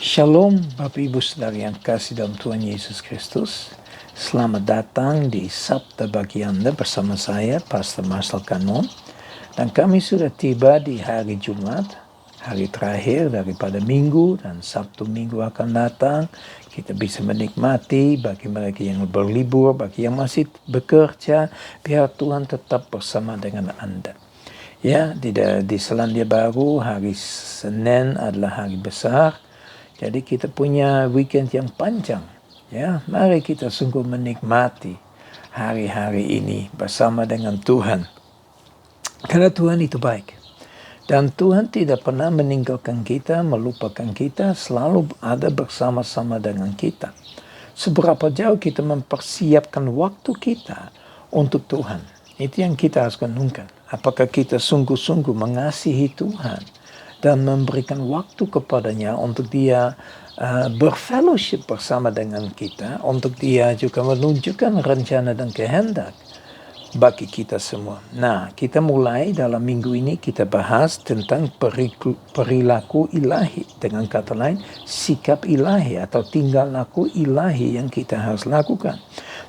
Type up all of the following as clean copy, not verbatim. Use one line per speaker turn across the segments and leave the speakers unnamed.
Shalom Bapak Ibu Saudara yang kasih dalam Tuhan Yesus Kristus. Selamat datang di Sabda bagi Anda bersama saya, Pastor Marcel Kanon. Dan kami sudah tiba di hari Jumat, hari terakhir daripada minggu, dan Sabtu minggu akan datang. Kita bisa menikmati bagi mereka yang berlibur, bagi yang masih bekerja, biar Tuhan tetap bersama dengan Anda. Ya, di Selandia Baru hari Senin adalah hari besar. Jadi kita punya weekend yang panjang. Ya, mari kita sungguh menikmati hari-hari ini bersama dengan Tuhan. Karena Tuhan itu baik. Dan Tuhan tidak pernah meninggalkan kita, melupakan kita, selalu ada bersama-sama dengan kita. Seberapa jauh kita mempersiapkan waktu kita untuk Tuhan. Itu yang kita harus renungkan. Apakah kita sungguh-sungguh mengasihi Tuhan dan memberikan waktu kepadanya untuk dia berfellowship bersama dengan kita, untuk dia juga menunjukkan rencana dan kehendak bagi kita semua. Nah, kita mulai dalam minggu ini kita bahas tentang perilaku ilahi. Dengan kata lain, sikap ilahi atau tingkah laku ilahi yang kita harus lakukan.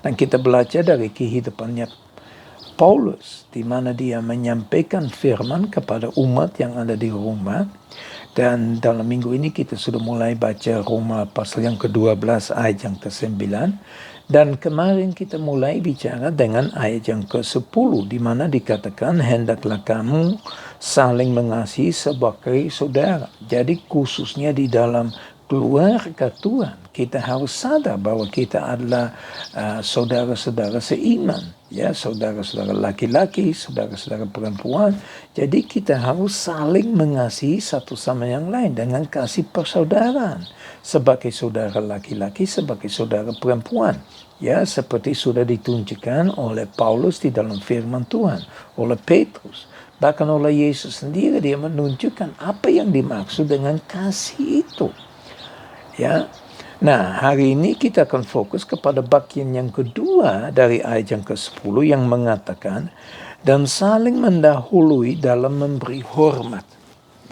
Dan kita belajar dari kehidupannya Paulus, di mana dia menyampaikan firman kepada umat yang ada di Roma. Dan dalam minggu ini kita sudah mulai baca Roma pasal yang ke-12 ayat yang ke-9. Dan kemarin kita mulai bicara dengan ayat yang ke-10, di mana dikatakan hendaklah kamu saling mengasihi sebagai saudara. Jadi khususnya di dalam keluarga Tuhan, kita harus sadar bahwa kita adalah saudara-saudara seiman, ya, saudara-saudara laki-laki, saudara-saudara perempuan. Jadi kita harus saling mengasihi satu sama yang lain dengan kasih persaudaraan, sebagai saudara laki-laki, sebagai saudara perempuan. Ya, seperti sudah ditunjukkan oleh Paulus di dalam firman Tuhan, oleh Petrus. Bahkan oleh Yesus sendiri dia menunjukkan apa yang dimaksud dengan kasih itu. Ya, nah hari ini kita akan fokus kepada bagian yang kedua dari ayat yang ke-10 yang mengatakan dan saling mendahului dalam memberi hormat.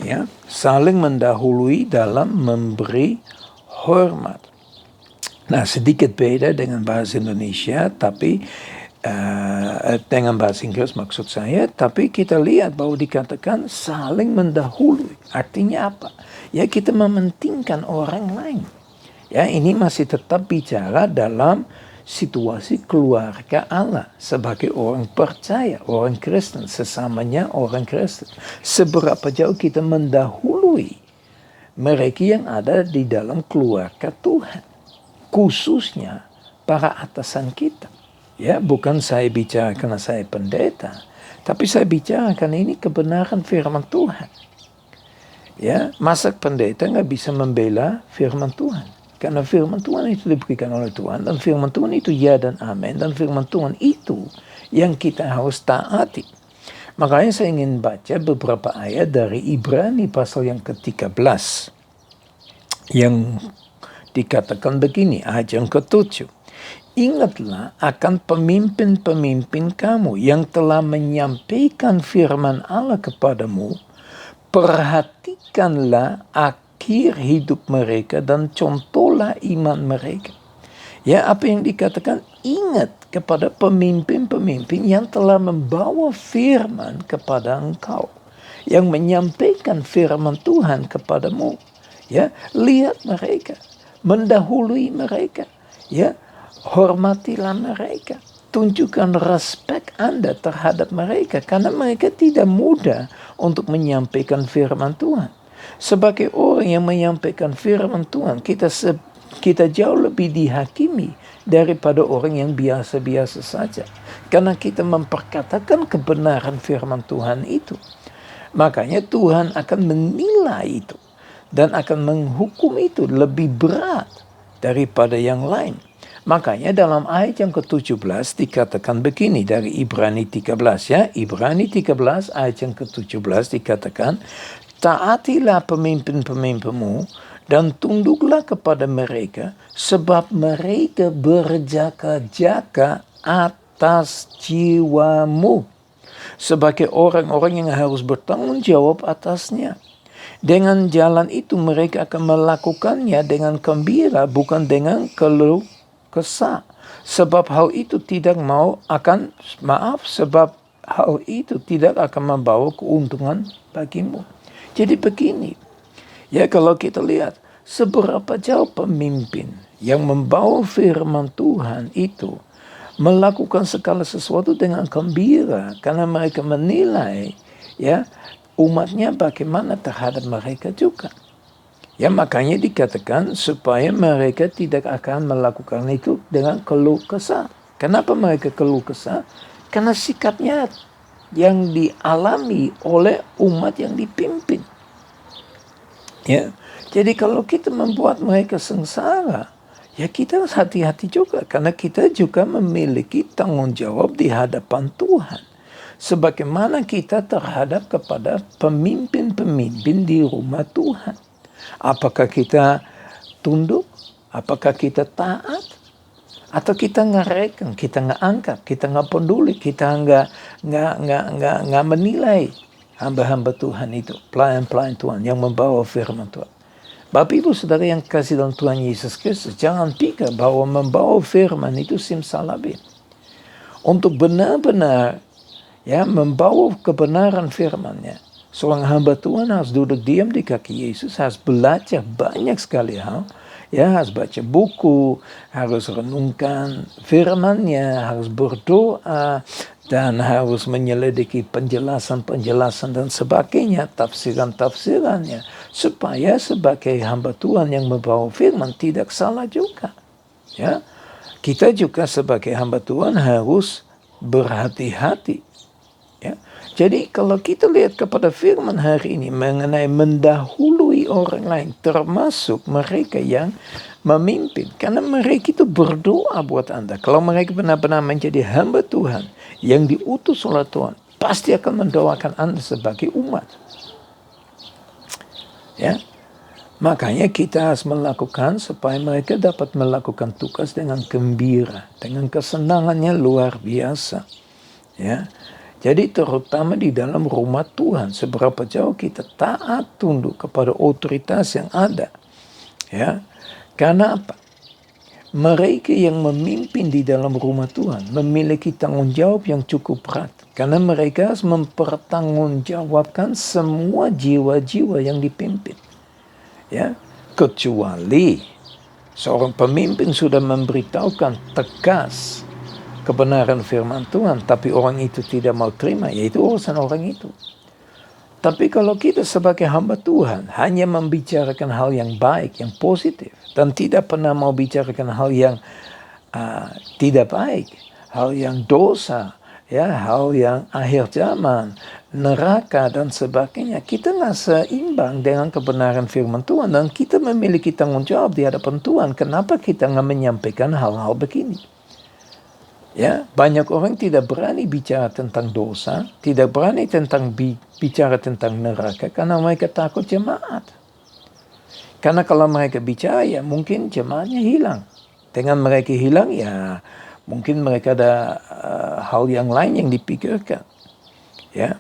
Ya, saling mendahului dalam memberi hormat. Nah, sedikit beda dengan bahasa Indonesia, tapi dengan bahasa Inggris maksud saya, tapi kita lihat bahwa dikatakan saling mendahului. Artinya apa? Ya, kita mementingkan orang lain. Ya, ini masih tetap bicara dalam situasi keluarga Allah sebagai orang percaya, orang Kristen, sesamanya orang Kristen. Seberapa jauh kita mendahului mereka yang ada di dalam keluarga Tuhan, khususnya para atasan kita. Ya, bukan saya bicara karena saya pendeta, tapi saya bicara karena ini kebenaran firman Tuhan. Ya, masa pendeta nggak bisa membela firman Tuhan, karena firman Tuhan itu diberikan oleh Tuhan, dan firman Tuhan itu ya dan amin, dan firman Tuhan itu yang kita harus taati. Makanya saya ingin baca beberapa ayat dari Ibrani pasal yang ke-13 yang dikatakan begini, ayat yang ke-7. Ingatlah akan pemimpin-pemimpin kamu yang telah menyampaikan firman Allah kepadamu. Perhatikanlah akhir hidup mereka dan contohlah iman mereka. Ya, apa yang dikatakan? Ingat kepada pemimpin-pemimpin yang telah membawa firman kepada engkau, yang menyampaikan firman Tuhan kepadamu. Ya, lihat mereka, mendahului mereka. Ya, hormatilah mereka. Tunjukkan respek Anda terhadap mereka, karena mereka tidak mudah untuk menyampaikan firman Tuhan. Sebagai orang yang menyampaikan firman Tuhan, kita jauh lebih dihakimi daripada orang yang biasa-biasa saja, karena kita memperkatakan kebenaran firman Tuhan itu. Makanya Tuhan akan menilai itu dan akan menghukum itu lebih berat daripada yang lain. Makanya dalam ayat yang ke-17 dikatakan begini dari Ibrani 13, ya. Ibrani 13 ayat yang ke-17 dikatakan, taatilah pemimpin-pemimpinmu dan tunduklah kepada mereka, sebab mereka berjaga-jaga atas jiwamu, sebagai orang-orang yang harus bertanggung jawab atasnya. Dengan jalan itu mereka akan melakukannya dengan gembira, bukan dengan keluh kesah. Sebab hal itu tidak membawa keuntungan bagimu. Jadi begini, ya kalau kita lihat seberapa jauh pemimpin yang membawa firman Tuhan itu melakukan segala sesuatu dengan gembira karena mereka menilai ya umatnya bagaimana terhadap mereka juga. Ya makanya dikatakan supaya mereka tidak akan melakukan itu dengan keluh kesah. Kenapa mereka keluh kesah? Karena sikapnya yang dialami oleh umat yang dipimpin. Ya, jadi kalau kita membuat mereka sengsara, ya kita harus hati-hati juga karena kita juga memiliki tanggung jawab di hadapan Tuhan. Sebagaimana kita terhadap kepada pemimpin-pemimpin di rumah Tuhan. Apakah kita tunduk? Apakah kita taat? Atau kita ngereken, kita nggak angkat, kita nggak peduli, kita nggak menilai hamba-hamba Tuhan itu, pelayan-pelayan Tuhan yang membawa firman Tuhan. Bapak Ibu Saudara yang kasih dalam Tuhan Yesus Kristus, jangan pikir bahwa membawa firman itu simsalabim. Untuk benar-benar ya membawa kebenaran firman-Nya, seorang hamba Tuhan harus duduk diam di kaki Yesus, harus belajar banyak sekali hal. Ya, harus baca buku, harus renungkan firman-Nya, harus berdoa, dan harus menyelidiki penjelasan-penjelasan dan sebagainya, tafsiran-tafsirannya, supaya sebagai hamba Tuhan yang membawa firman tidak salah juga. Ya, kita juga sebagai hamba Tuhan harus berhati-hati. Ya. Jadi kalau kita lihat kepada firman hari ini mengenai mendahului orang lain, termasuk mereka yang memimpin. Karena mereka itu berdoa buat Anda. Kalau mereka benar-benar menjadi hamba Tuhan yang diutus oleh Tuhan, pasti akan mendoakan Anda sebagai umat. Ya. Makanya kita harus melakukan supaya mereka dapat melakukan tugas dengan gembira, dengan kesenangannya luar biasa. Ya. Jadi terutama di dalam rumah Tuhan, seberapa jauh kita taat tunduk kepada otoritas yang ada. Ya. Karena apa? Mereka yang memimpin di dalam rumah Tuhan memiliki tanggung jawab yang cukup berat. Karena mereka harus mempertanggungjawabkan semua jiwa-jiwa yang dipimpin. Ya, kecuali seorang pemimpin sudah memberitahukan tegas kebenaran firman Tuhan, tapi orang itu tidak mau terima, yaitu urusan orang itu. Tapi kalau kita sebagai hamba Tuhan hanya membicarakan hal yang baik, yang positif, dan tidak pernah mau bicarakan hal yang tidak baik, hal yang dosa, ya, hal yang akhir zaman, neraka dan sebagainya, kita nggak seimbang dengan kebenaran firman Tuhan, dan kita memiliki tanggung jawab di hadapan Tuhan. Kenapa kita nggak menyampaikan hal-hal begini? Ya, banyak orang tidak berani bicara tentang dosa, tidak berani bicara tentang neraka karena mereka takut jemaat. Karena kalau mereka bicara, ya mungkin jemaatnya hilang. Dengan mereka hilang, ya mungkin mereka ada hal yang lain yang dipikirkan. Ya.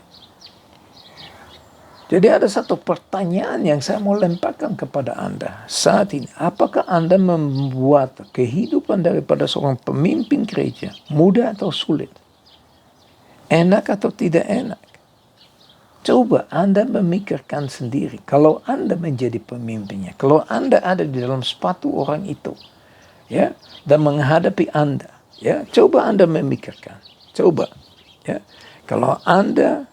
Jadi ada satu pertanyaan yang saya mau lemparkan kepada Anda saat ini. Apakah Anda membuat kehidupan daripada seorang pemimpin gereja mudah atau sulit? Enak atau tidak enak? Coba Anda memikirkan sendiri. Kalau Anda menjadi pemimpinnya, kalau Anda ada di dalam sepatu orang itu, ya, dan menghadapi Anda, ya, coba Anda memikirkan. Coba, ya, kalau Anda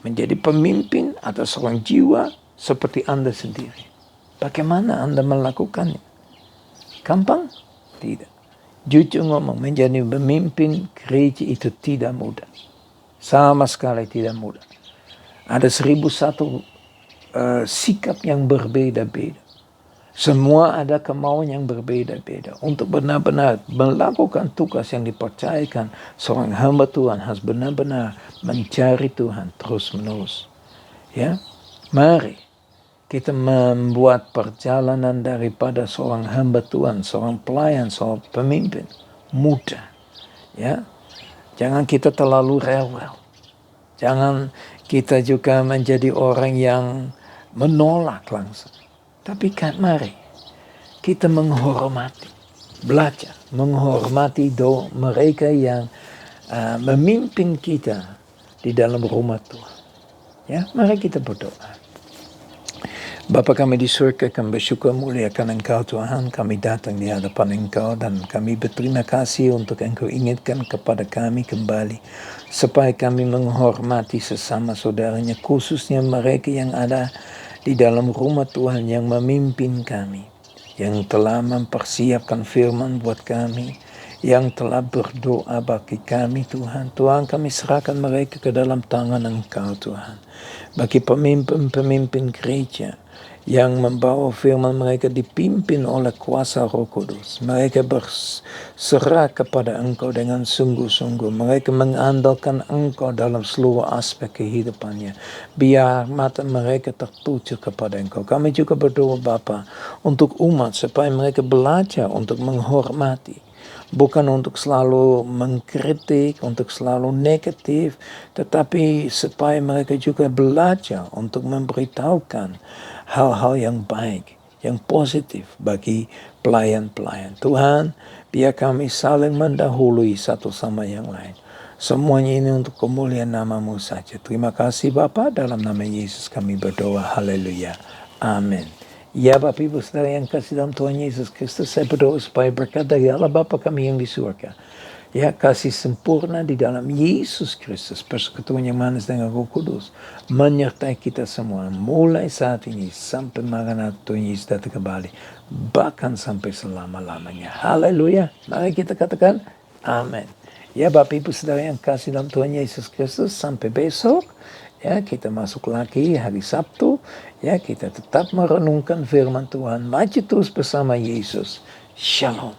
menjadi pemimpin atau seorang jiwa seperti Anda sendiri, bagaimana Anda melakukannya? Gampang? Tidak. Jujur ngomong, menjadi pemimpin gereja itu tidak mudah. Sama sekali tidak mudah. Ada 1001 sikap yang berbeda-beda. Semua ada kemauan yang berbeda-beda. Untuk benar-benar melakukan tugas yang dipercayakan, seorang hamba Tuhan harus benar-benar mencari Tuhan terus-menerus. Ya, mari kita membuat perjalanan daripada seorang hamba Tuhan, seorang pelayan, seorang pemimpin mudah. Ya, jangan kita terlalu rewel. Jangan kita juga menjadi orang yang menolak langsung. Tapi kan mari kita menghormati, belajar menghormati mereka yang memimpin kita di dalam rumah Tuhan. Ya, mari kita berdoa. Bapa kami di surga, kami bersyukur muliakan Engkau Tuhan. Kami datang di hadapan Engkau dan kami berterima kasih untuk Engkau ingatkan kepada kami kembali. Supaya kami menghormati sesama saudaranya, khususnya mereka yang ada di dalam rumah Tuhan yang memimpin kami. Yang telah mempersiapkan firman buat kami, yang telah berdoa bagi kami Tuhan. Tuhan, kami serahkan mereka ke dalam tangan Engkau Tuhan. Bagi pemimpin-pemimpin gereja yang membawa firman, mereka dipimpin oleh kuasa Roh Kudus. Mereka berserah kepada Engkau dengan sungguh-sungguh. Mereka mengandalkan Engkau dalam seluruh aspek kehidupannya. Biar mata mereka tertuju kepada Engkau. Kami juga berdoa Bapa untuk umat supaya mereka belajar untuk menghormati. Bukan untuk selalu mengkritik, untuk selalu negatif, tetapi supaya mereka juga belajar untuk memberitahukan hal-hal yang baik, yang positif bagi pelayan-pelayan. Tuhan, biar kami saling mendahului satu sama yang lain. Semuanya ini untuk kemuliaan nama-Mu saja. Terima kasih Bapa, dalam nama Yesus kami berdoa. Haleluya. Amin. Ya Bapak Ibu Saudara yang kasih dalam Tuhan Yesus Kristus, saya berdoa supaya berkat dari Allah Bapa kami yang di surga, ya, kasih sempurna di dalam Yesus Kristus, persekutuan yang manis dengan Roh Kudus, menyertai kita semua, mulai saat ini sampai Maranatha Tuhan Yesus datang kembali, bahkan sampai selama-lamanya. Haleluya. Mari kita katakan amin. Ya Bapak Ibu Saudara yang kasih dalam Tuhan Yesus Kristus, sampai besok. Ya, kita masuk lagi hari Sabtu. Ya, kita tetap merenungkan firman Tuhan. Maju terus bersama Yesus. Shalom.